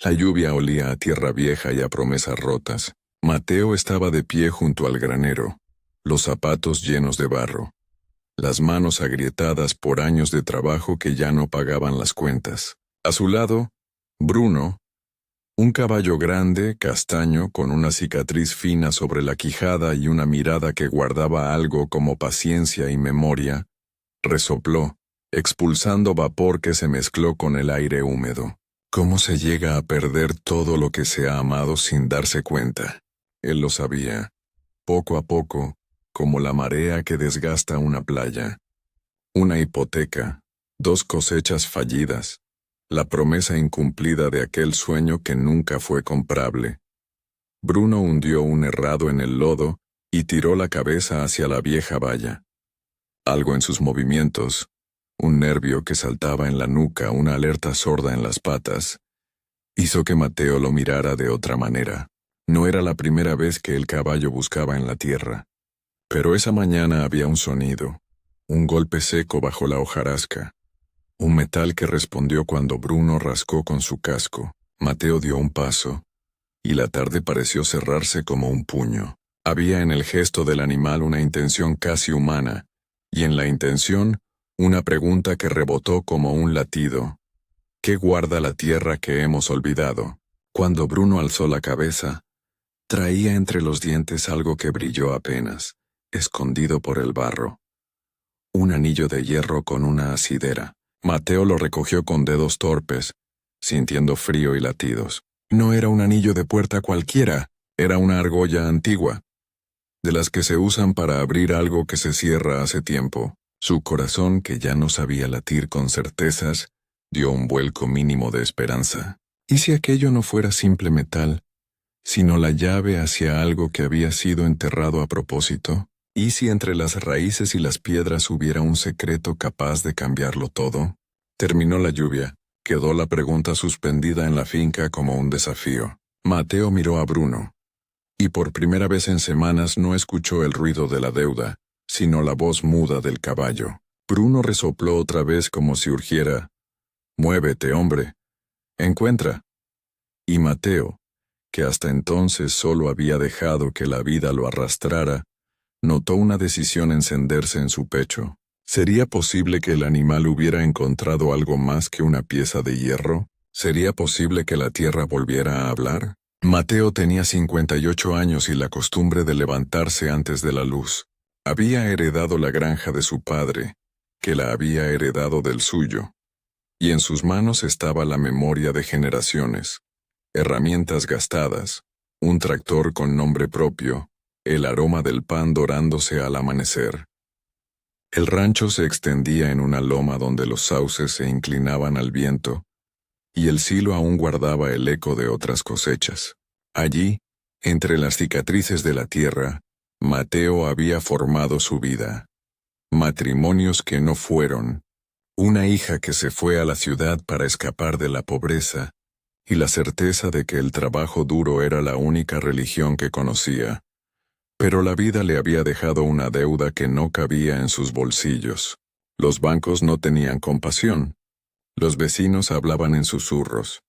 La lluvia olía a tierra vieja y a promesas rotas. Mateo estaba de pie junto al granero, los zapatos llenos de barro, las manos agrietadas por años de trabajo que ya no pagaban las cuentas. A su lado, Bruno, un caballo grande, castaño, con una cicatriz fina sobre la quijada y una mirada que guardaba algo como paciencia y memoria, resopló, expulsando vapor que se mezcló con el aire húmedo. ¿Cómo se llega a perder todo lo que se ha amado sin darse cuenta? Él lo sabía, poco a poco, como la marea que desgasta una playa. Una hipoteca, 2 cosechas fallidas, la promesa incumplida de aquel sueño que nunca fue comprable. Bruno hundió un herrado en el lodo y tiró la cabeza hacia la vieja valla. Algo en sus movimientos, un nervio que saltaba en la nuca, una alerta sorda en las patas, hizo que Mateo lo mirara de otra manera. No era la primera vez que el caballo buscaba en la tierra. Pero esa mañana había un sonido, un golpe seco bajo la hojarasca, un metal que respondió cuando Bruno rascó con su casco. Mateo dio un paso, y la tarde pareció cerrarse como un puño. Había en el gesto del animal una intención casi humana, y en la intención, una pregunta que rebotó como un latido. ¿Qué guarda la tierra que hemos olvidado? Cuando Bruno alzó la cabeza, traía entre los dientes algo que brilló apenas, escondido por el barro. Un anillo de hierro con una asidera. Mateo lo recogió con dedos torpes, sintiendo frío y latidos. No era un anillo de puerta cualquiera, era una argolla antigua, de las que se usan para abrir algo que se cierra hace tiempo. Su corazón, que ya no sabía latir con certezas, dio un vuelco mínimo de esperanza. ¿Y si aquello no fuera simple metal, sino la llave hacia algo que había sido enterrado a propósito? ¿Y si entre las raíces y las piedras hubiera un secreto capaz de cambiarlo todo? Terminó la lluvia. Quedó la pregunta suspendida en la finca como un desafío. Mateo miró a Bruno, y por primera vez en semanas no escuchó el ruido de la deuda, sino la voz muda del caballo. Bruno resopló otra vez como si urgiera: «Muévete, hombre. Encuentra». Y Mateo, que hasta entonces solo había dejado que la vida lo arrastrara, notó una decisión encenderse en su pecho. ¿Sería posible que el animal hubiera encontrado algo más que una pieza de hierro? ¿Sería posible que la tierra volviera a hablar? Mateo tenía 58 años y la costumbre de levantarse antes de la luz. Había heredado la granja de su padre, que la había heredado del suyo, y en sus manos estaba la memoria de generaciones, herramientas gastadas, un tractor con nombre propio, el aroma del pan dorándose al amanecer. El rancho se extendía en una loma donde los sauces se inclinaban al viento, y el silo aún guardaba el eco de otras cosechas. Allí, entre las cicatrices de la tierra, Mateo había formado su vida. Matrimonios que no fueron, una hija que se fue a la ciudad para escapar de la pobreza, y la certeza de que el trabajo duro era la única religión que conocía. Pero la vida le había dejado una deuda que no cabía en sus bolsillos. Los bancos no tenían compasión. Los vecinos hablaban en susurros.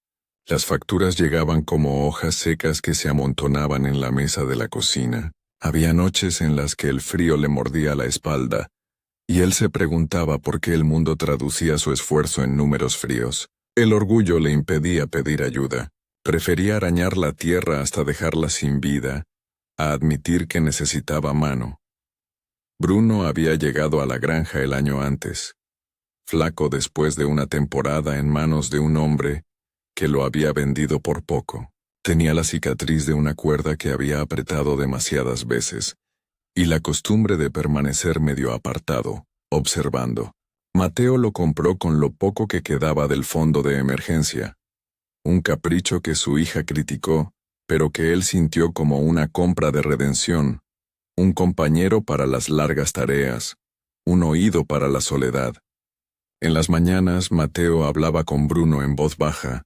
Las facturas llegaban como hojas secas que se amontonaban en la mesa de la cocina. Había noches en las que el frío le mordía la espalda, y él se preguntaba por qué el mundo traducía su esfuerzo en números fríos. El orgullo le impedía pedir ayuda. Prefería arañar la tierra hasta dejarla sin vida, a admitir que necesitaba mano. Bruno había llegado a la granja el año antes, flaco después de una temporada en manos de un hombre que lo había vendido por poco. Tenía la cicatriz de una cuerda que había apretado demasiadas veces, y la costumbre de permanecer medio apartado, observando. Mateo lo compró con lo poco que quedaba del fondo de emergencia, un capricho que su hija criticó, pero que él sintió como una compra de redención, un compañero para las largas tareas, un oído para la soledad. En las mañanas Mateo hablaba con Bruno en voz baja,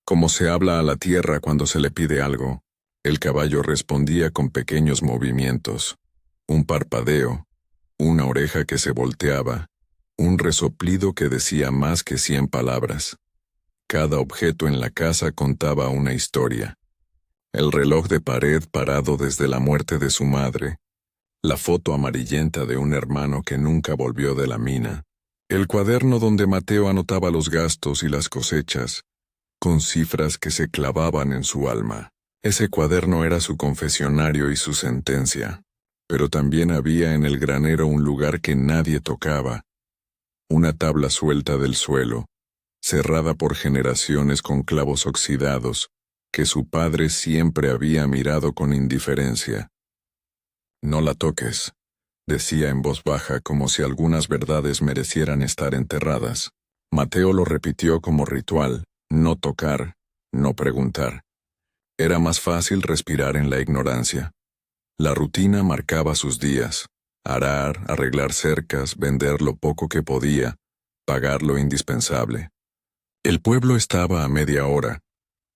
como se habla a la tierra cuando se le pide algo. El caballo respondía con pequeños movimientos, un parpadeo, una oreja que se volteaba, un resoplido que decía más que 100 palabras. Cada objeto en la casa contaba una historia. El reloj de pared parado desde la muerte de su madre, la foto amarillenta de un hermano que nunca volvió de la mina, el cuaderno donde Mateo anotaba los gastos y las cosechas, con cifras que se clavaban en su alma. Ese cuaderno era su confesionario y su sentencia. Pero también había en el granero un lugar que nadie tocaba, una tabla suelta del suelo, cerrada por generaciones con clavos oxidados, que su padre siempre había mirado con indiferencia. «No la toques», decía en voz baja como si algunas verdades merecieran estar enterradas. Mateo lo repitió como ritual: no tocar, no preguntar. Era más fácil respirar en la ignorancia. La rutina marcaba sus días: arar, arreglar cercas, vender lo poco que podía, pagar lo indispensable. El pueblo estaba a media hora,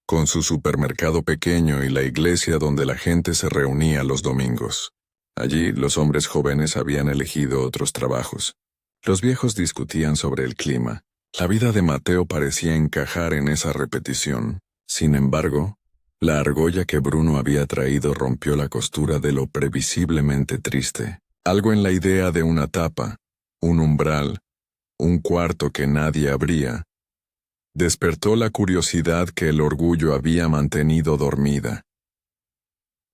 con su supermercado pequeño y la iglesia donde la gente se reunía los domingos. Allí los hombres jóvenes habían elegido otros trabajos. Los viejos discutían sobre el clima. La vida de Mateo parecía encajar en esa repetición. Sin embargo, la argolla que Bruno había traído rompió la costura de lo previsiblemente triste. Algo en la idea de una tapa, un umbral, un cuarto que nadie abría, despertó la curiosidad que el orgullo había mantenido dormida.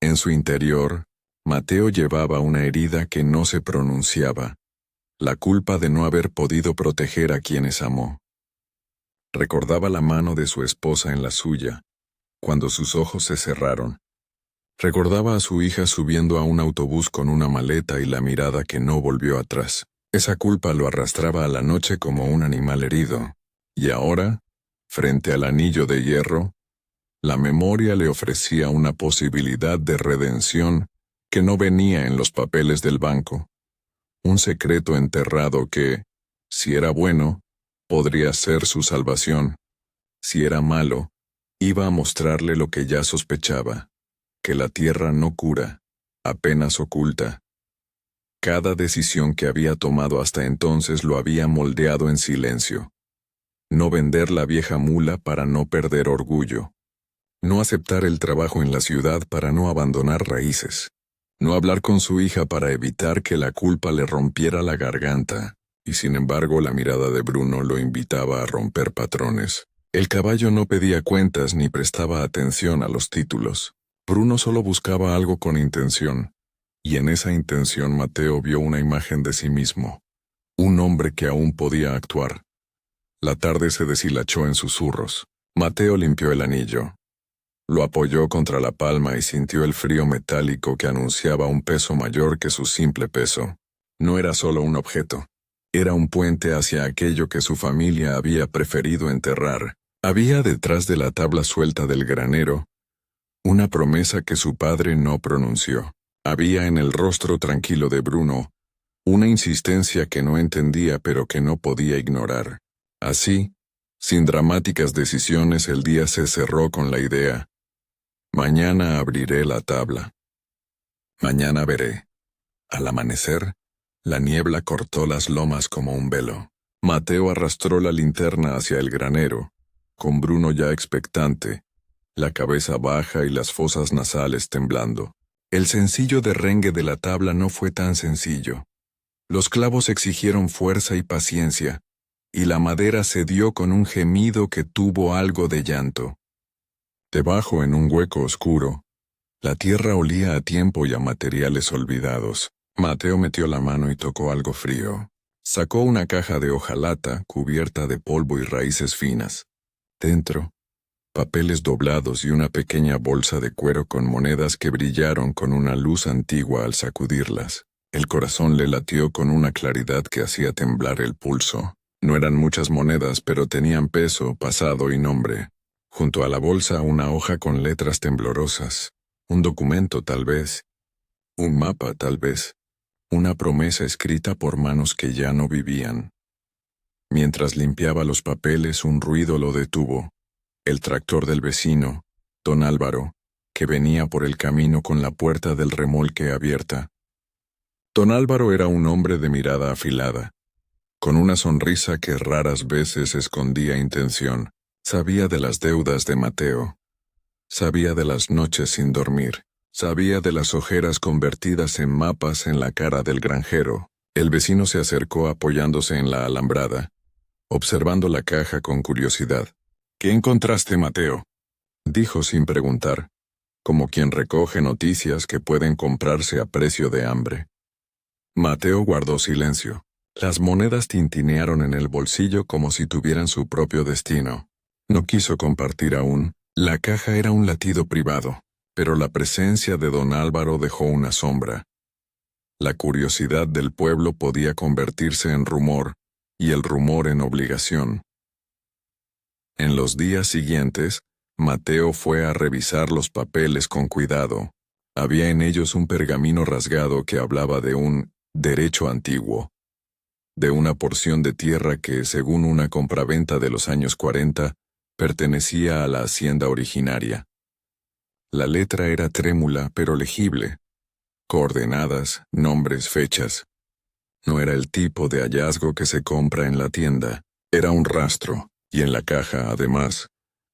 En su interior, Mateo llevaba una herida que no se pronunciaba, la culpa de no haber podido proteger a quienes amó. Recordaba la mano de su esposa en la suya, cuando sus ojos se cerraron. Recordaba a su hija subiendo a un autobús con una maleta y la mirada que no volvió atrás. Esa culpa lo arrastraba a la noche como un animal herido. Y ahora, frente al anillo de hierro, la memoria le ofrecía una posibilidad de redención que no venía en los papeles del banco. Un secreto enterrado que, si era bueno, podría ser su salvación. Si era malo, iba a mostrarle lo que ya sospechaba: que la tierra no cura, apenas oculta. Cada decisión que había tomado hasta entonces lo había moldeado en silencio. No vender la vieja mula para no perder orgullo. No aceptar el trabajo en la ciudad para no abandonar raíces. No hablar con su hija para evitar que la culpa le rompiera la garganta. Y sin embargo la mirada de Bruno lo invitaba a romper patrones. El caballo no pedía cuentas ni prestaba atención a los títulos. Bruno solo buscaba algo con intención. Y en esa intención Mateo vio una imagen de sí mismo. Un hombre que aún podía actuar. La tarde se deshilachó en susurros. Mateo limpió el anillo. Lo apoyó contra la palma y sintió el frío metálico que anunciaba un peso mayor que su simple peso. No era solo un objeto. Era un puente hacia aquello que su familia había preferido enterrar. Había detrás de la tabla suelta del granero una promesa que su padre no pronunció. Había en el rostro tranquilo de Bruno una insistencia que no entendía pero que no podía ignorar. Así, sin dramáticas decisiones, el día se cerró con la idea: mañana abriré la tabla. Mañana veré. Al amanecer, la niebla cortó las lomas como un velo. Mateo arrastró la linterna hacia el granero, con Bruno ya expectante, la cabeza baja y las fosas nasales temblando. El sencillo derrengue de la tabla no fue tan sencillo. Los clavos exigieron fuerza y paciencia, y la madera cedió con un gemido que tuvo algo de llanto. Debajo, en un hueco oscuro, la tierra olía a tiempo y a materiales olvidados. Mateo metió la mano y tocó algo frío. Sacó una caja de hojalata cubierta de polvo y raíces finas. Dentro, papeles doblados y una pequeña bolsa de cuero con monedas que brillaron con una luz antigua al sacudirlas. El corazón le latió con una claridad que hacía temblar el pulso. No eran muchas monedas, pero tenían peso, pasado y nombre. Junto a la bolsa una hoja con letras temblorosas. Un documento, tal vez. Un mapa, tal vez. Una promesa escrita por manos que ya no vivían. Mientras limpiaba los papeles, un ruido lo detuvo. El tractor del vecino, don Álvaro, que venía por el camino con la puerta del remolque abierta. Don Álvaro era un hombre de mirada afilada, con una sonrisa que raras veces escondía intención. Sabía de las deudas de Mateo. Sabía de las noches sin dormir. Sabía de las ojeras convertidas en mapas en la cara del granjero. El vecino se acercó apoyándose en la alambrada, observando la caja con curiosidad. ¿Qué encontraste, Mateo?, dijo sin preguntar, como quien recoge noticias que pueden comprarse a precio de hambre. Mateo guardó silencio. Las monedas tintinearon en el bolsillo como si tuvieran su propio destino. No quiso compartir aún. La caja era un latido privado, pero la presencia de don Álvaro dejó una sombra. La curiosidad del pueblo podía convertirse en rumor, y el rumor en obligación. En los días siguientes, Mateo fue a revisar los papeles con cuidado. Había en ellos un pergamino rasgado que hablaba de un derecho antiguo, de una porción de tierra que, según una compraventa de los años 40, pertenecía a la hacienda originaria. La letra era trémula pero legible. Coordenadas, nombres, fechas. No era el tipo de hallazgo que se compra en la tienda. Era un rastro, y en la caja, además,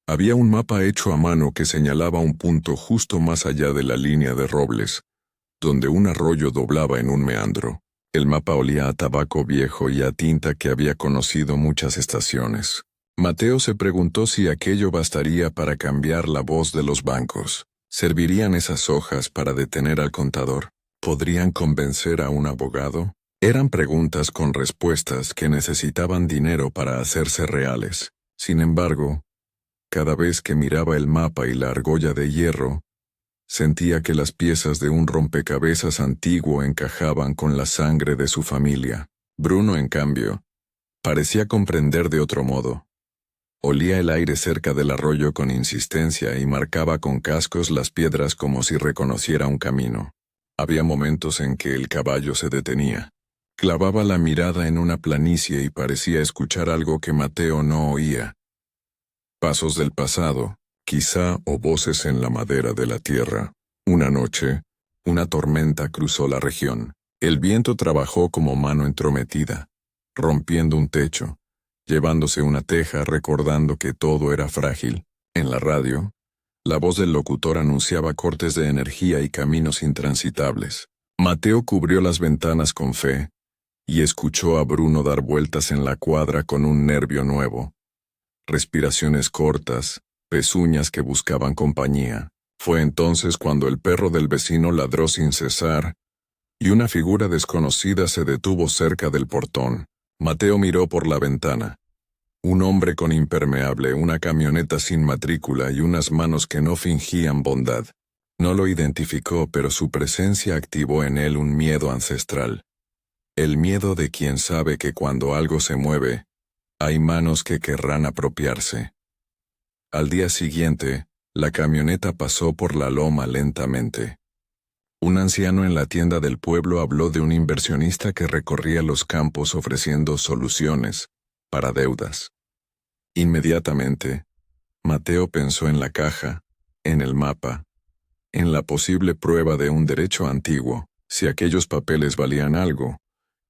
había un mapa hecho a mano que señalaba un punto justo más allá de la línea de robles, donde un arroyo doblaba en un meandro. El mapa olía a tabaco viejo y a tinta que había conocido muchas estaciones. Mateo se preguntó si aquello bastaría para cambiar la voz de los bancos. ¿Servirían esas hojas para detener al contador? ¿Podrían convencer a un abogado? Eran preguntas con respuestas que necesitaban dinero para hacerse reales. Sin embargo, cada vez que miraba el mapa y la argolla de hierro, sentía que las piezas de un rompecabezas antiguo encajaban con la sangre de su familia. Bruno, en cambio, parecía comprender de otro modo. Olía el aire cerca del arroyo con insistencia y marcaba con cascos las piedras como si reconociera un camino. Había momentos en que el caballo se detenía. Clavaba la mirada en una planicie y parecía escuchar algo que Mateo no oía. Pasos del pasado, quizá, o voces en la madera de la tierra. Una noche, una tormenta cruzó la región. El viento trabajó como mano entrometida, rompiendo un techo, llevándose una teja recordando que todo era frágil. En la radio, la voz del locutor anunciaba cortes de energía y caminos intransitables. Mateo cubrió las ventanas con fe y escuchó a Bruno dar vueltas en la cuadra con un nervio nuevo. Respiraciones cortas, pezuñas que buscaban compañía. Fue entonces cuando el perro del vecino ladró sin cesar, y una figura desconocida se detuvo cerca del portón. Mateo miró por la ventana. Un hombre con impermeable, una camioneta sin matrícula y unas manos que no fingían bondad. No lo identificó, pero su presencia activó en él un miedo ancestral. El miedo de quien sabe que cuando algo se mueve, hay manos que querrán apropiarse. Al día siguiente, la camioneta pasó por la loma lentamente. Un anciano en la tienda del pueblo habló de un inversionista que recorría los campos ofreciendo soluciones para deudas. Inmediatamente, Mateo pensó en la caja, en el mapa, en la posible prueba de un derecho antiguo. Si aquellos papeles valían algo,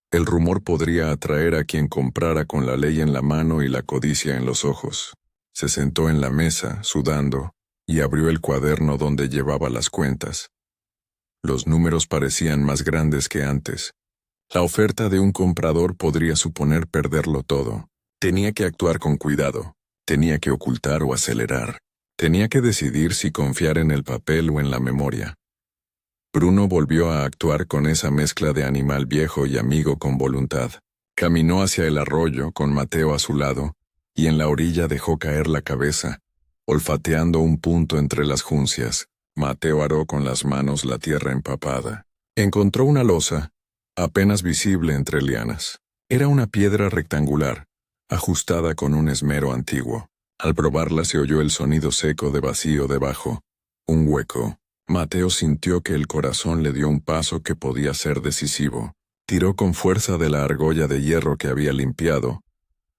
el rumor podría atraer a quien comprara con la ley en la mano y la codicia en los ojos. Se sentó en la mesa, sudando, y abrió el cuaderno donde llevaba las cuentas. Los números parecían más grandes que antes. La oferta de un comprador podría suponer perderlo todo. Tenía que actuar con cuidado. Tenía que ocultar o acelerar. Tenía que decidir si confiar en el papel o en la memoria. Bruno volvió a actuar con esa mezcla de animal viejo y amigo con voluntad. Caminó hacia el arroyo con Mateo a su lado, y en la orilla dejó caer la cabeza, olfateando un punto entre las juncias. Mateo aró con las manos la tierra empapada. Encontró una losa, apenas visible entre lianas. Era una piedra rectangular, ajustada con un esmero antiguo. Al probarla se oyó el sonido seco de vacío debajo, un hueco. Mateo sintió que el corazón le dio un paso que podía ser decisivo. Tiró con fuerza de la argolla de hierro que había limpiado,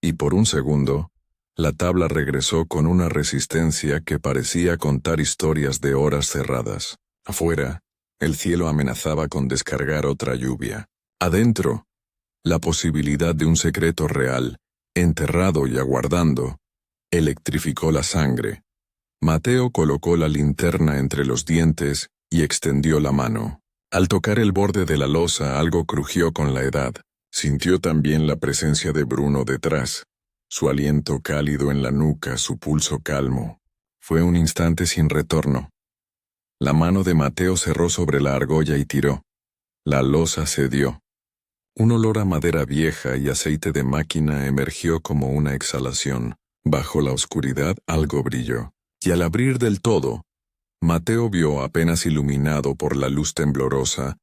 y por un segundo, la tabla regresó con una resistencia que parecía contar historias de horas cerradas. Afuera, el cielo amenazaba con descargar otra lluvia. Adentro, la posibilidad de un secreto real, enterrado y aguardando, Electrificó la sangre. Mateo colocó la linterna entre los dientes y extendió la mano. Al tocar el borde de la losa algo crujió con la edad. Sintió también la presencia de Bruno detrás. Su aliento cálido en la nuca, su pulso calmo. Fue un instante sin retorno. La mano de Mateo cerró sobre la argolla y tiró. La losa cedió. Un olor a madera vieja y aceite de máquina emergió como una exhalación. Bajo la oscuridad algo brilló. Y al abrir del todo, Mateo vio, apenas iluminado por la luz temblorosa,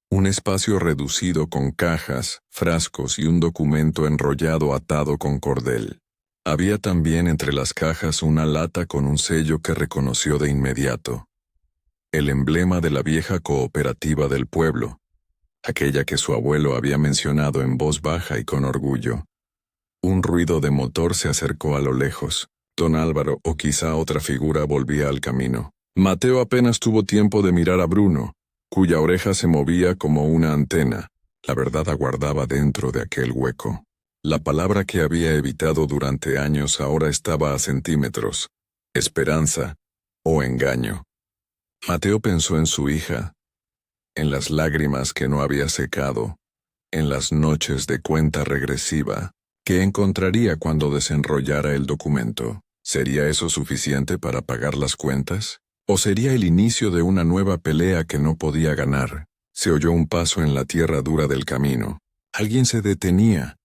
un espacio reducido con cajas, frascos y un documento enrollado atado con cordel. Había también entre las cajas una lata con un sello que reconoció de inmediato. El emblema de la vieja cooperativa del pueblo, aquella que su abuelo había mencionado en voz baja y con orgullo. Un ruido de motor se acercó a lo lejos. Don Álvaro o quizá otra figura volvía al camino. Mateo apenas tuvo tiempo de mirar a Bruno, cuya oreja se movía como una antena. La verdad aguardaba dentro de aquel hueco. La palabra que había evitado durante años ahora estaba a centímetros. Esperanza o engaño. Mateo pensó en su hija, en las lágrimas que no había secado, en las noches de cuenta regresiva, que encontraría cuando desenrollara el documento. ¿Sería eso suficiente para pagar las cuentas? ¿O sería el inicio de una nueva pelea que no podía ganar? Se oyó un paso en la tierra dura del camino. Alguien se detenía,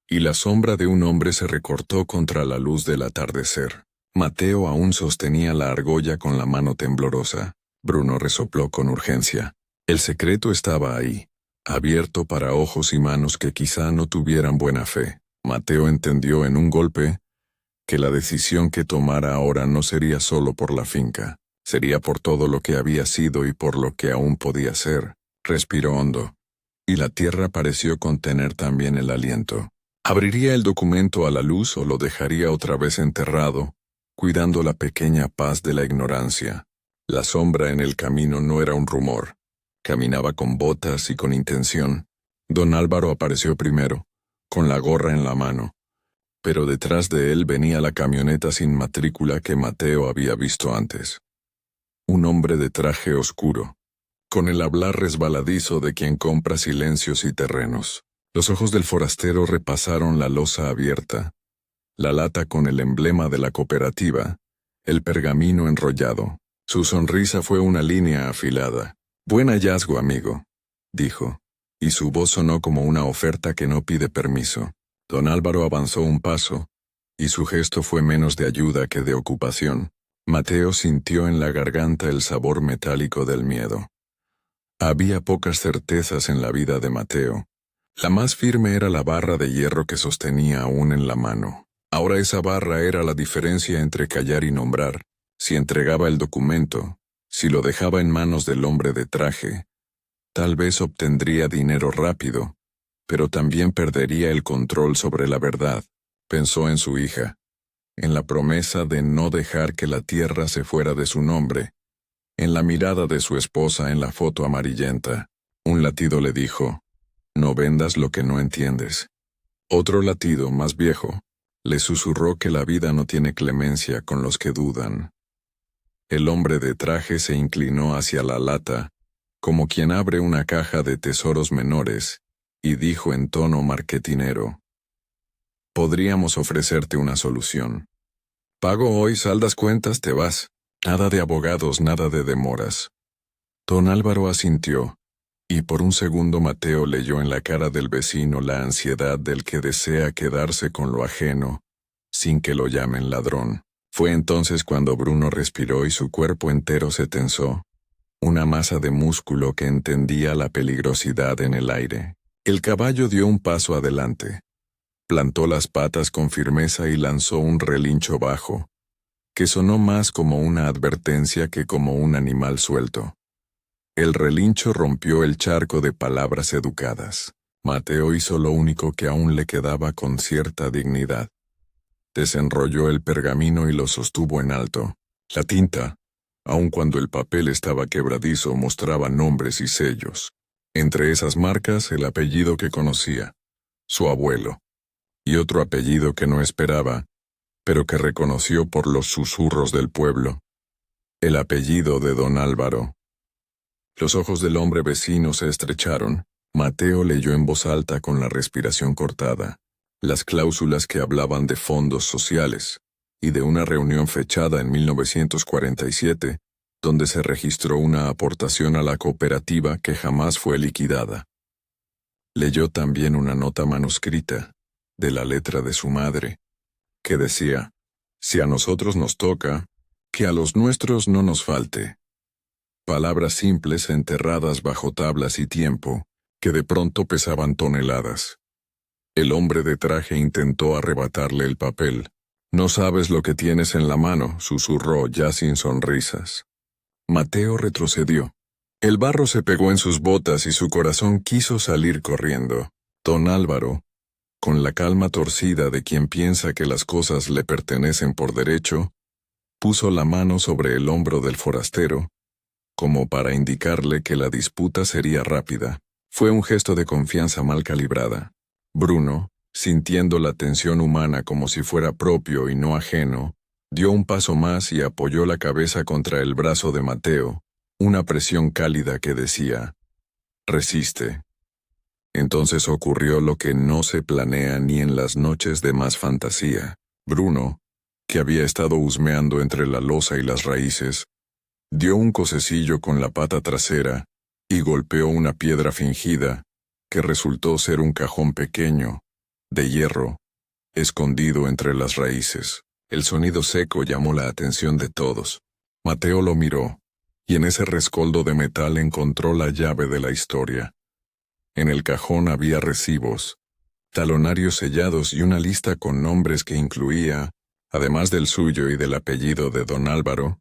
y la sombra de un hombre se recortó contra la luz del atardecer. Mateo aún sostenía la argolla con la mano temblorosa. Bruno resopló con urgencia. El secreto estaba ahí, abierto para ojos y manos que quizá no tuvieran buena fe. Mateo entendió en un golpe que la decisión que tomara ahora no sería solo por la finca, sería por todo lo que había sido y por lo que aún podía ser. Respiró hondo, y la tierra pareció contener también el aliento. ¿Abriría el documento a la luz o lo dejaría otra vez enterrado, cuidando la pequeña paz de la ignorancia? La sombra en el camino no era un rumor. Caminaba con botas y con intención. Don Álvaro apareció primero, con la gorra en la mano. Pero detrás de él venía la camioneta sin matrícula que Mateo había visto antes. Un hombre de traje oscuro, con el hablar resbaladizo de quien compra silencios y terrenos. Los ojos del forastero repasaron la losa abierta, la lata con el emblema de la cooperativa, el pergamino enrollado. Su sonrisa fue una línea afilada. «Buen hallazgo, amigo», dijo, y su voz sonó como una oferta que no pide permiso. Don Álvaro avanzó un paso, y su gesto fue menos de ayuda que de ocupación. Mateo sintió en la garganta el sabor metálico del miedo. Había pocas certezas en la vida de Mateo. La más firme era la barra de hierro que sostenía aún en la mano. Ahora esa barra era la diferencia entre callar y nombrar. Si entregaba el documento, si lo dejaba en manos del hombre de traje, tal vez obtendría dinero rápido, pero también perdería el control sobre la verdad. Pensó en su hija, en la promesa de no dejar que la tierra se fuera de su nombre, en la mirada de su esposa en la foto amarillenta. Un latido le dijo, «No vendas lo que no entiendes». Otro latido, más viejo, le susurró que la vida no tiene clemencia con los que dudan. El hombre de traje se inclinó hacia la lata, como quien abre una caja de tesoros menores, y dijo en tono marketinero, «Podríamos ofrecerte una solución. Pago hoy, saldas cuentas, te vas. Nada de abogados, nada de demoras». Don Álvaro asintió, y por un segundo Mateo leyó en la cara del vecino la ansiedad del que desea quedarse con lo ajeno, sin que lo llamen ladrón. Fue entonces cuando Bruno respiró y su cuerpo entero se tensó, una masa de músculo que entendía la peligrosidad en el aire. El caballo dio un paso adelante, plantó las patas con firmeza y lanzó un relincho bajo, que sonó más como una advertencia que como un animal suelto. El relincho rompió el charco de palabras educadas. Mateo hizo lo único que aún le quedaba con cierta dignidad. Desenrolló el pergamino y lo sostuvo en alto. La tinta, aun cuando el papel estaba quebradizo, mostraba nombres y sellos. Entre esas marcas el apellido que conocía, su abuelo, y otro apellido que no esperaba, pero que reconoció por los susurros del pueblo. El apellido de don Álvaro. Los ojos del hombre vecino se estrecharon. Mateo leyó en voz alta con la respiración cortada las cláusulas que hablaban de fondos sociales y de una reunión fechada en 1947, donde se registró una aportación a la cooperativa que jamás fue liquidada. Leyó también una nota manuscrita, de la letra de su madre, que decía: «Si a nosotros nos toca, que a los nuestros no nos falte». Palabras simples enterradas bajo tablas y tiempo, que de pronto pesaban toneladas. El hombre de traje intentó arrebatarle el papel. «No sabes lo que tienes en la mano», susurró ya sin sonrisas. Mateo retrocedió. El barro se pegó en sus botas y su corazón quiso salir corriendo. Don Álvaro, con la calma torcida de quien piensa que las cosas le pertenecen por derecho, puso la mano sobre el hombro del forastero, como para indicarle que la disputa sería rápida. Fue un gesto de confianza mal calibrada. Bruno, sintiendo la tensión humana como si fuera propio y no ajeno, dio un paso más y apoyó la cabeza contra el brazo de Mateo, una presión cálida que decía: «Resiste». Entonces ocurrió lo que no se planea ni en las noches de más fantasía. Bruno, que había estado husmeando entre la losa y las raíces, dio un cosecillo con la pata trasera y golpeó una piedra fingida, que resultó ser un cajón pequeño, de hierro, escondido entre las raíces. El sonido seco llamó la atención de todos. Mateo lo miró, y en ese rescoldo de metal encontró la llave de la historia. En el cajón había recibos, talonarios sellados y una lista con nombres que incluía, además del suyo y del apellido de don Álvaro,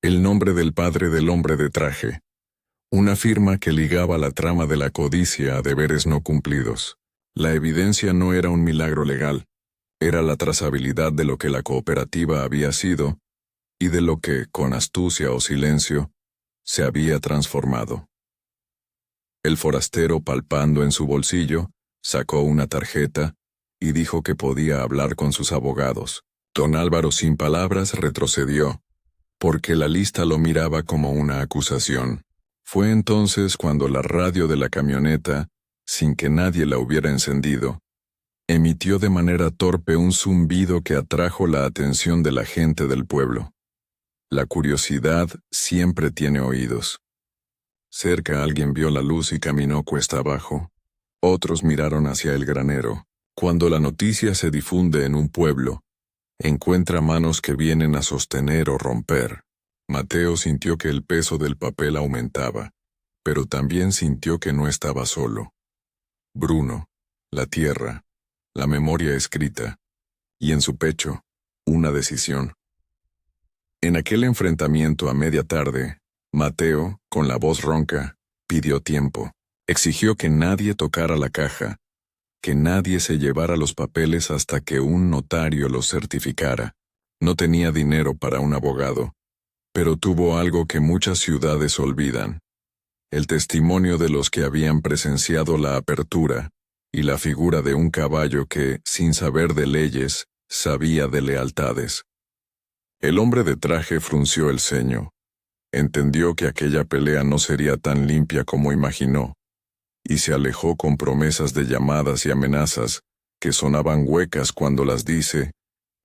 el nombre del padre del hombre de traje, una firma que ligaba la trama de la codicia a deberes no cumplidos. La evidencia no era un milagro legal, era la trazabilidad de lo que la cooperativa había sido y de lo que, con astucia o silencio, se había transformado. El forastero, palpando en su bolsillo, sacó una tarjeta y dijo que podía hablar con sus abogados. Don Álvaro, sin palabras, retrocedió, porque la lista lo miraba como una acusación. Fue entonces cuando la radio de la camioneta, sin que nadie la hubiera encendido, emitió de manera torpe un zumbido que atrajo la atención de la gente del pueblo. La curiosidad siempre tiene oídos. Cerca alguien vio la luz y caminó cuesta abajo. Otros miraron hacia el granero. Cuando la noticia se difunde en un pueblo, encuentra manos que vienen a sostener o romper. Mateo sintió que el peso del papel aumentaba, pero también sintió que no estaba solo. Bruno, la tierra, la memoria escrita, y en su pecho, una decisión. En aquel enfrentamiento a media tarde, Mateo, con la voz ronca, pidió tiempo. Exigió que nadie tocara la caja, que nadie se llevara los papeles hasta que un notario los certificara. No tenía dinero para un abogado, pero tuvo algo que muchas ciudades olvidan: el testimonio de los que habían presenciado la apertura y la figura de un caballo que, sin saber de leyes, sabía de lealtades. El hombre de traje frunció el ceño. Entendió que aquella pelea no sería tan limpia como imaginó, y se alejó con promesas de llamadas y amenazas que sonaban huecas cuando las dice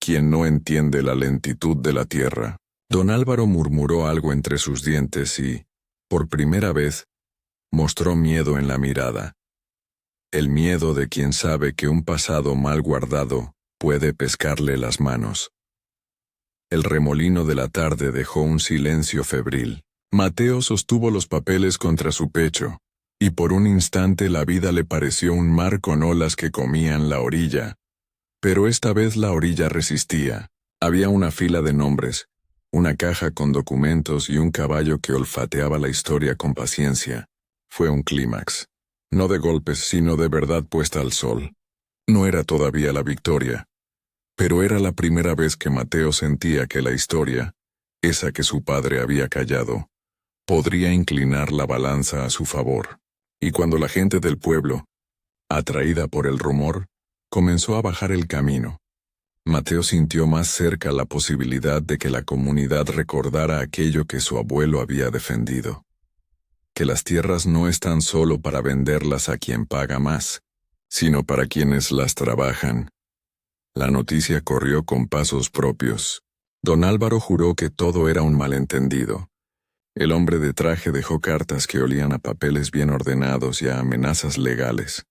quien no entiende la lentitud de la tierra. Don Álvaro murmuró algo entre sus dientes y, por primera vez, mostró miedo en la mirada. El miedo de quien sabe que un pasado mal guardado puede pescarle las manos. El remolino de la tarde dejó un silencio febril. Mateo sostuvo los papeles contra su pecho, y por un instante la vida le pareció un mar con olas que comían la orilla. Pero esta vez la orilla resistía. Había una fila de nombres, una caja con documentos y un caballo que olfateaba la historia con paciencia. Fue un clímax. No de golpes, sino de verdad puesta al sol. No era todavía la victoria, pero era la primera vez que Mateo sentía que la historia, esa que su padre había callado, podría inclinar la balanza a su favor. Y cuando la gente del pueblo, atraída por el rumor, comenzó a bajar el camino, Mateo sintió más cerca la posibilidad de que la comunidad recordara aquello que su abuelo había defendido. Que las tierras no están solo para venderlas a quien paga más, sino para quienes las trabajan. La noticia corrió con pasos propios. Don Álvaro juró que todo era un malentendido. El hombre de traje dejó cartas que olían a papeles bien ordenados y a amenazas legales.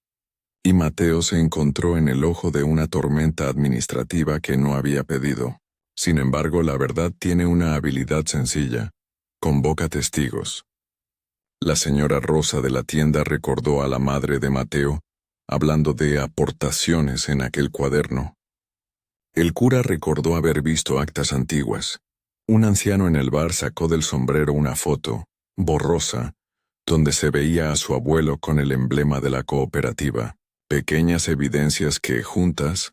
Y Mateo se encontró en el ojo de una tormenta administrativa que no había pedido. Sin embargo, la verdad tiene una habilidad sencilla. Convoca testigos. La señora Rosa de la tienda recordó a la madre de Mateo, hablando de aportaciones en aquel cuaderno. El cura recordó haber visto actas antiguas. Un anciano en el bar sacó del sombrero una foto, borrosa, donde se veía a su abuelo con el emblema de la cooperativa. Pequeñas evidencias que, juntas,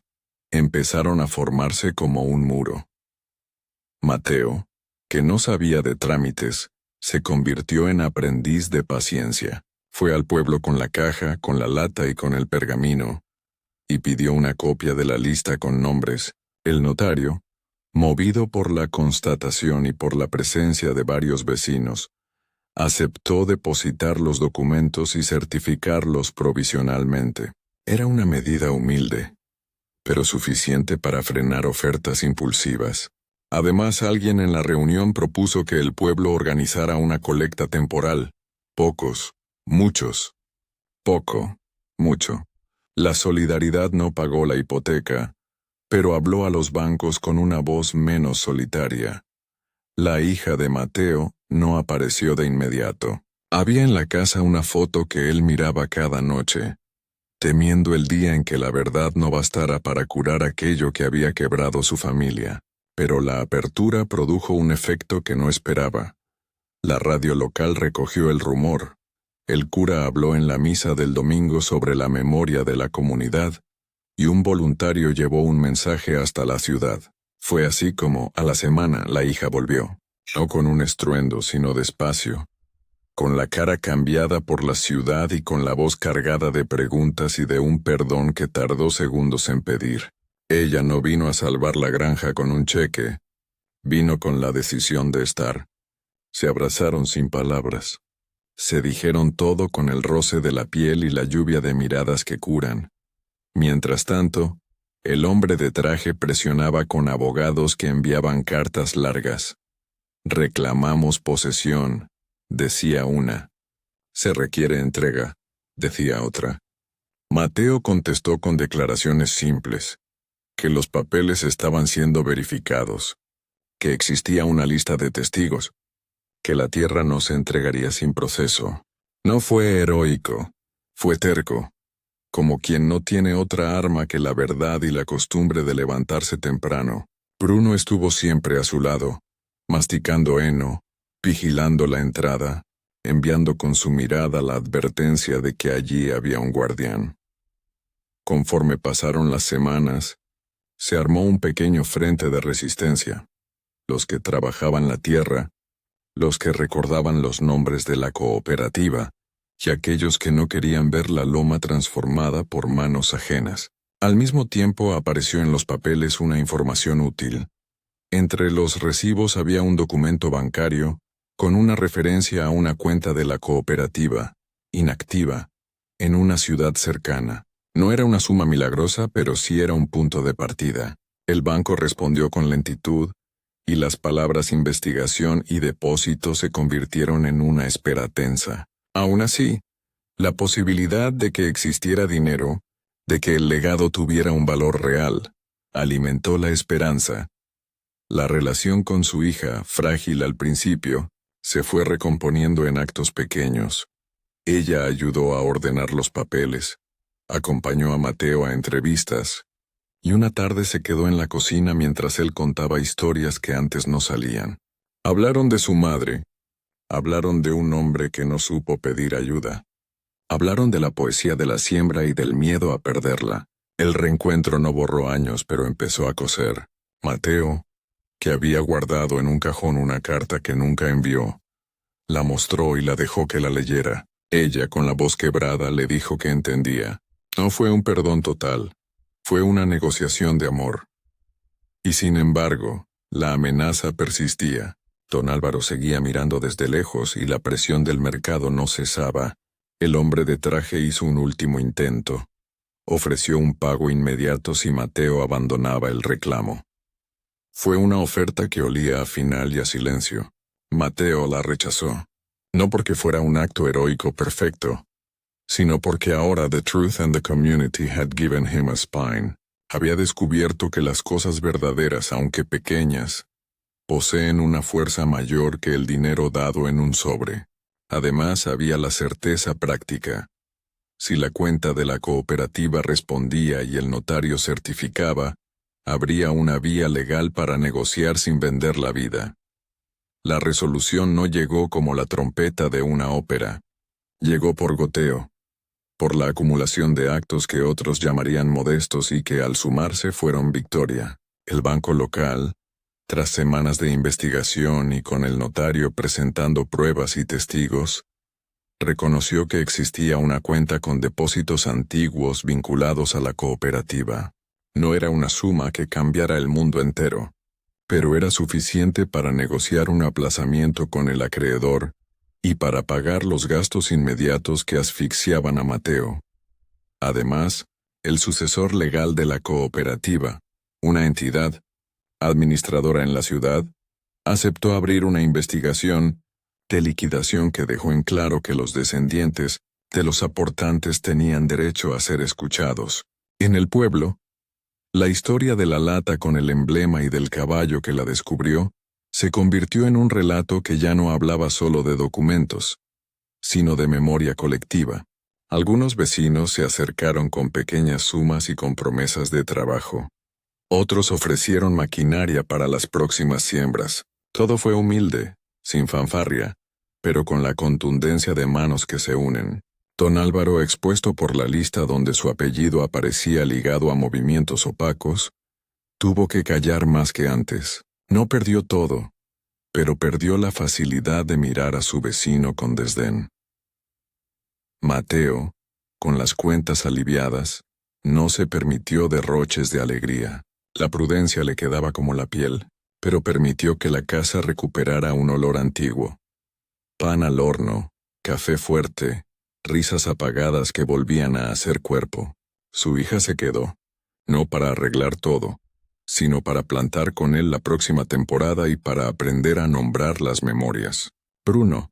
empezaron a formarse como un muro. Mateo, que no sabía de trámites, se convirtió en aprendiz de paciencia. Fue al pueblo con la caja, con la lata y con el pergamino, y pidió una copia de la lista con nombres. El notario, movido por la constatación y por la presencia de varios vecinos, aceptó depositar los documentos y certificarlos provisionalmente. Era una medida humilde, pero suficiente para frenar ofertas impulsivas. Además, alguien en la reunión propuso que el pueblo organizara una colecta temporal. Pocos, muchos. Poco, mucho. La solidaridad no pagó la hipoteca, pero habló a los bancos con una voz menos solitaria. La hija de Mateo no apareció de inmediato. Había en la casa una foto que él miraba cada noche, temiendo el día en que la verdad no bastara para curar aquello que había quebrado su familia. Pero la apertura produjo un efecto que no esperaba. La radio local recogió el rumor. El cura habló en la misa del domingo sobre la memoria de la comunidad, y un voluntario llevó un mensaje hasta la ciudad. Fue así como, a la semana, la hija volvió. No con un estruendo, sino despacio, con la cara cambiada por la ciudad y con la voz cargada de preguntas y de un perdón que tardó segundos en pedir. Ella no vino a salvar la granja con un cheque, vino con la decisión de estar. Se abrazaron sin palabras. Se dijeron todo con el roce de la piel y la lluvia de miradas que curan. Mientras tanto, el hombre de traje presionaba con abogados que enviaban cartas largas. Reclamamos posesión, decía una. Se requiere entrega, decía otra. Mateo contestó con declaraciones simples. Que los papeles estaban siendo verificados, que existía una lista de testigos, que la tierra no se entregaría sin proceso. No fue heroico, fue terco, como quien no tiene otra arma que la verdad y la costumbre de levantarse temprano. Bruno estuvo siempre a su lado, masticando heno, vigilando la entrada, enviando con su mirada la advertencia de que allí había un guardián. Conforme pasaron las semanas, se armó un pequeño frente de resistencia. Los que trabajaban la tierra, los que recordaban los nombres de la cooperativa, y aquellos que no querían ver la loma transformada por manos ajenas. Al mismo tiempo apareció en los papeles una información útil. Entre los recibos había un documento bancario, con una referencia a una cuenta de la cooperativa, inactiva, en una ciudad cercana. No era una suma milagrosa, pero sí era un punto de partida. El banco respondió con lentitud, y las palabras investigación y depósito se convirtieron en una espera tensa. Aún así, la posibilidad de que existiera dinero, de que el legado tuviera un valor real, alimentó la esperanza. La relación con su hija, frágil al principio, se fue recomponiendo en actos pequeños. Ella ayudó a ordenar los papeles, acompañó a Mateo a entrevistas, y una tarde se quedó en la cocina mientras él contaba historias que antes no salían. Hablaron de su madre, hablaron de un hombre que no supo pedir ayuda, hablaron de la poesía de la siembra y del miedo a perderla. El reencuentro no borró años, pero empezó a coser. Mateo, que había guardado en un cajón una carta que nunca envió, la mostró y la dejó que la leyera. Ella, con la voz quebrada, le dijo que entendía. No fue un perdón total, fue una negociación de amor. Y sin embargo, la amenaza persistía. Don Álvaro seguía mirando desde lejos y la presión del mercado no cesaba. El hombre de traje hizo un último intento. Ofreció un pago inmediato si Mateo abandonaba el reclamo. Fue una oferta que olía a final y a silencio. Mateo la rechazó. No porque fuera un acto heroico perfecto, sino porque ahora The Truth and the Community had given him a spine. Había descubierto que las cosas verdaderas, aunque pequeñas, poseen una fuerza mayor que el dinero dado en un sobre. Además, había la certeza práctica. Si la cuenta de la cooperativa respondía y el notario certificaba, habría una vía legal para negociar sin vender la vida. La resolución no llegó como la trompeta de una ópera. Llegó por goteo, por la acumulación de actos que otros llamarían modestos y que al sumarse fueron victoria. El banco local, tras semanas de investigación y con el notario presentando pruebas y testigos, reconoció que existía una cuenta con depósitos antiguos vinculados a la cooperativa. No era una suma que cambiara el mundo entero, pero era suficiente para negociar un aplazamiento con el acreedor y para pagar los gastos inmediatos que asfixiaban a Mateo. Además, el sucesor legal de la cooperativa, una entidad administradora en la ciudad, aceptó abrir una investigación de liquidación que dejó en claro que los descendientes de los aportantes tenían derecho a ser escuchados. En el pueblo, la historia de la lata con el emblema y del caballo que la descubrió se convirtió en un relato que ya no hablaba solo de documentos, sino de memoria colectiva. Algunos vecinos se acercaron con pequeñas sumas y con promesas de trabajo. Otros ofrecieron maquinaria para las próximas siembras. Todo fue humilde, sin fanfarria, pero con la contundencia de manos que se unen. Don Álvaro, expuesto por la lista donde su apellido aparecía ligado a movimientos opacos, tuvo que callar más que antes. No perdió todo, pero perdió la facilidad de mirar a su vecino con desdén. Mateo, con las cuentas aliviadas, no se permitió derroches de alegría. La prudencia le quedaba como la piel, pero permitió que la casa recuperara un olor antiguo. Pan al horno, café fuerte, risas apagadas que volvían a hacer cuerpo. Su hija se quedó, no para arreglar todo, sino para plantar con él la próxima temporada y para aprender a nombrar las memorias. Bruno,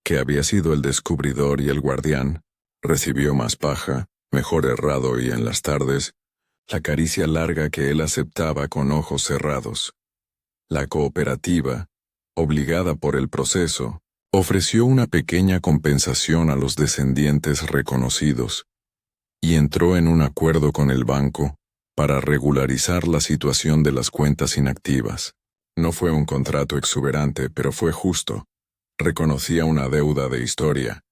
que había sido el descubridor y el guardián, recibió más paja, mejor errado y en las tardes, la caricia larga que él aceptaba con ojos cerrados. La cooperativa, obligada por el proceso, ofreció una pequeña compensación a los descendientes reconocidos, y entró en un acuerdo con el banco para regularizar la situación de las cuentas inactivas. No fue un contrato exuberante, pero fue justo. Reconocía una deuda de historia.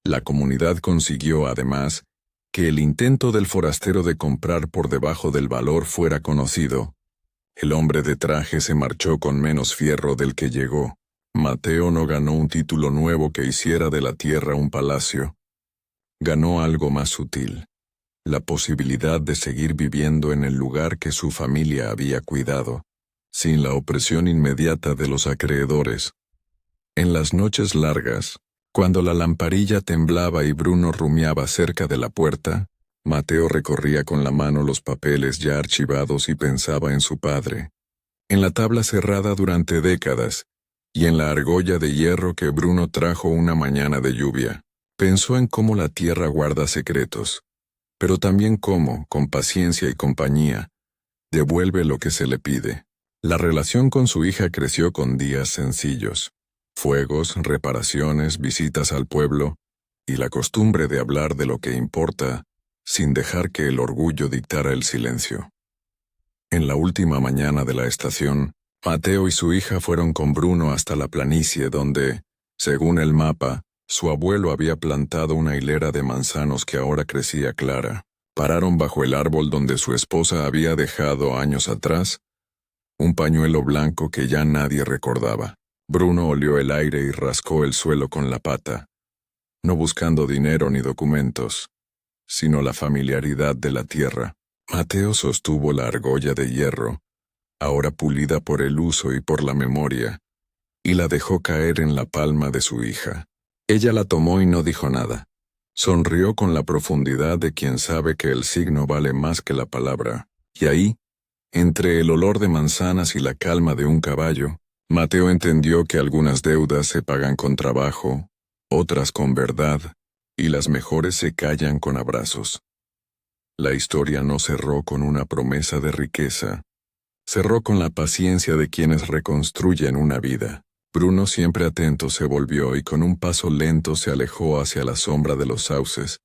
La comunidad consiguió, además, que el intento del forastero de comprar por debajo del valor fuera conocido. El hombre de traje se marchó con menos fierro del que llegó. Mateo no ganó un título nuevo que hiciera de la tierra un palacio. Ganó algo más sutil: la posibilidad de seguir viviendo en el lugar que su familia había cuidado, sin la opresión inmediata de los acreedores. En las noches largas, cuando la lamparilla temblaba y Bruno rumiaba cerca de la puerta, Mateo recorría con la mano los papeles ya archivados y pensaba en su padre, en la tabla cerrada durante décadas, y en la argolla de hierro que Bruno trajo una mañana de lluvia. Pensó en cómo la tierra guarda secretos, pero también cómo, con paciencia y compañía, devuelve lo que se le pide. La relación con su hija creció con días sencillos: fuegos, reparaciones, visitas al pueblo, y la costumbre de hablar de lo que importa, sin dejar que el orgullo dictara el silencio. En la última mañana de la estación, Mateo y su hija fueron con Bruno hasta la planicie donde, según el mapa, su abuelo había plantado una hilera de manzanos que ahora crecía clara. Pararon bajo el árbol donde su esposa había dejado años atrás un pañuelo blanco que ya nadie recordaba. Bruno olió el aire y rascó el suelo con la pata, no buscando dinero ni documentos, sino la familiaridad de la tierra. Mateo sostuvo la argolla de hierro, ahora pulida por el uso y por la memoria, y la dejó caer en la palma de su hija. Ella la tomó y no dijo nada. Sonrió con la profundidad de quien sabe que el signo vale más que la palabra, y ahí, entre el olor de manzanas y la calma de un caballo, Mateo entendió que algunas deudas se pagan con trabajo, otras con verdad, y las mejores se callan con abrazos. La historia no cerró con una promesa de riqueza, cerró con la paciencia de quienes reconstruyen una vida. Bruno, siempre atento, se volvió y con un paso lento se alejó hacia la sombra de los sauces,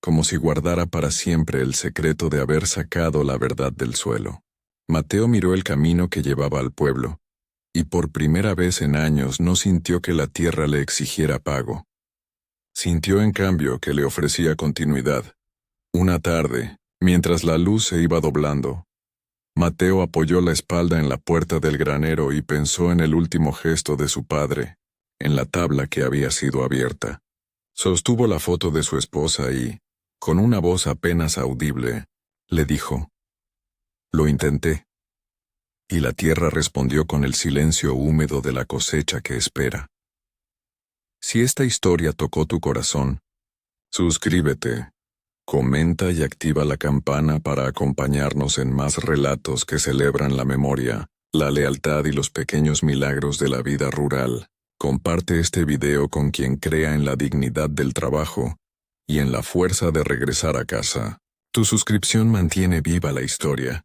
como si guardara para siempre el secreto de haber sacado la verdad del suelo. Mateo miró el camino que llevaba al pueblo, y por primera vez en años no sintió que la tierra le exigiera pago. Sintió en cambio que le ofrecía continuidad. Una tarde, mientras la luz se iba doblando, Mateo apoyó la espalda en la puerta del granero y pensó en el último gesto de su padre, en la tabla que había sido abierta. Sostuvo la foto de su esposa y, con una voz apenas audible, le dijo: «Lo intenté». Y la tierra respondió con el silencio húmedo de la cosecha que espera. Si esta historia tocó tu corazón, suscríbete, comenta y activa la campana para acompañarnos en más relatos que celebran la memoria, la lealtad y los pequeños milagros de la vida rural. Comparte este video con quien crea en la dignidad del trabajo y en la fuerza de regresar a casa. Tu suscripción mantiene viva la historia.